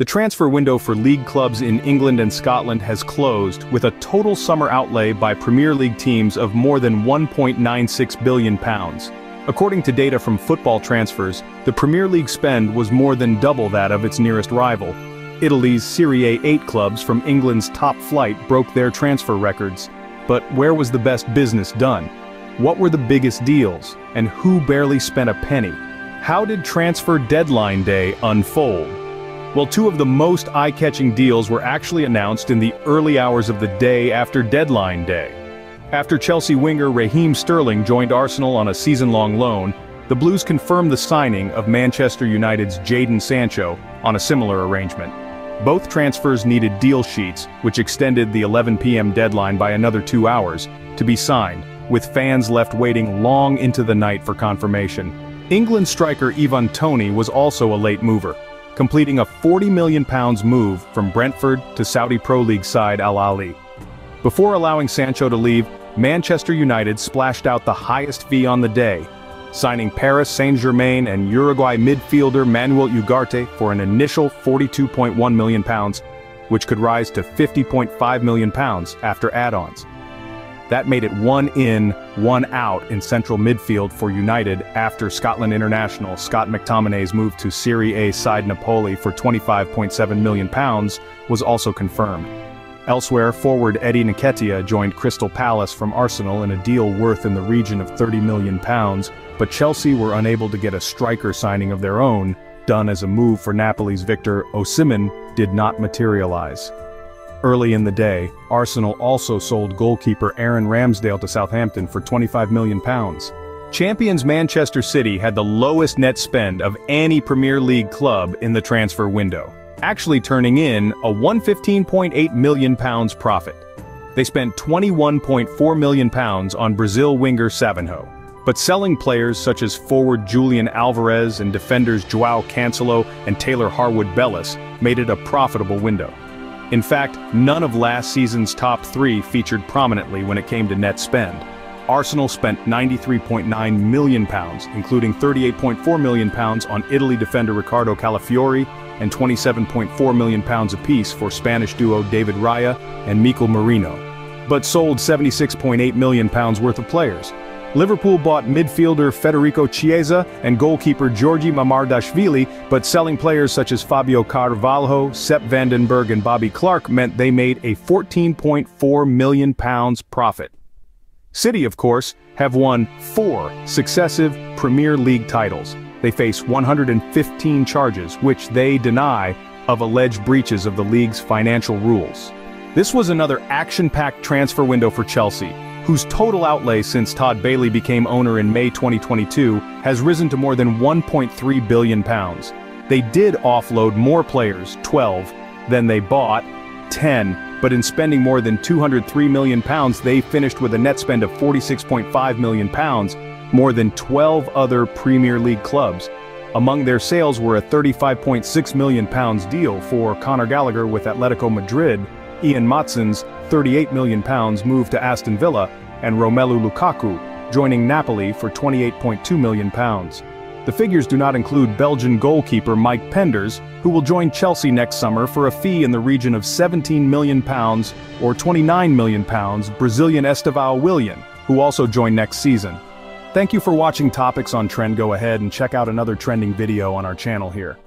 The transfer window for league clubs in England and Scotland has closed, with a total summer outlay by Premier League teams of more than £1.96 billion. According to data from Football Transfers, the Premier League spend was more than double that of its nearest rival. Italy's Serie A 8 clubs from England's top flight broke their transfer records. But where was the best business done? What were the biggest deals, and who barely spent a penny? How did transfer deadline day unfold? Well, two of the most eye-catching deals were actually announced in the early hours of the day after deadline day. After Chelsea winger Raheem Sterling joined Arsenal on a season-long loan, the Blues confirmed the signing of Manchester United's Jadon Sancho on a similar arrangement. Both transfers needed deal sheets, which extended the 11 p.m. deadline by another 2 hours, to be signed, with fans left waiting long into the night for confirmation. England striker Ivan Toney was also a late mover, completing a £40 million move from Brentford to Saudi Pro League side Al Ahly. Before allowing Sancho to leave, Manchester United splashed out the highest fee on the day, signing Paris Saint-Germain and Uruguay midfielder Manuel Ugarte for an initial £42.1 million, which could rise to £50.5 million after add-ons. That made it one in, one out in central midfield for United after Scotland international Scott McTominay's move to Serie A side Napoli for £25.7 million was also confirmed. Elsewhere, forward Eddie Nketiah joined Crystal Palace from Arsenal in a deal worth in the region of £30 million, but Chelsea were unable to get a striker signing of their own, done as a move for Napoli's Victor Osimhen did not materialize. Early in the day, Arsenal also sold goalkeeper Aaron Ramsdale to Southampton for £25 million. Champions Manchester City had the lowest net spend of any Premier League club in the transfer window, actually turning in a £115.8 million profit. They spent £21.4 million on Brazil winger Savinho, but selling players such as forward Julian Alvarez and defenders João Cancelo and Taylor Harwood-Bellis made it a profitable window. In fact, none of last season's top three featured prominently when it came to net spend. Arsenal spent £93.9 million, including £38.4 million on Italy defender Riccardo Calafiori and £27.4 million apiece for Spanish duo David Raya and Mikel Merino, but sold £76.8 million worth of players. Liverpool bought midfielder Federico Chiesa and goalkeeper Georgi Mamardashvili, but selling players such as Fabio Carvalho, Sepp van den Berg and Bobby Clark meant they made a £14.4 million profit. City, of course, have won 4 successive Premier League titles. They face 115 charges, which they deny, of alleged breaches of the league's financial rules. This was another action-packed transfer window for Chelsea, whose total outlay since Todd Bailey became owner in May 2022 has risen to more than £1.3 billion. They did offload more players, 12, than they bought, 10, but in spending more than £203 million they finished with a net spend of £46.5 million, more than 12 other Premier League clubs. Among their sales were a £35.6 million deal for Conor Gallagher with Atletico Madrid, Ian Maatsen's £38 million move to Aston Villa, and Romelu Lukaku, joining Napoli for £28.2 million. The figures do not include Belgian goalkeeper Mike Penders, who will join Chelsea next summer for a fee in the region of £17 million or £29 million, Brazilian Estevão Willian, who also joined next season. Thank you for watching Topics on Trend. Go ahead and check out another trending video on our channel here.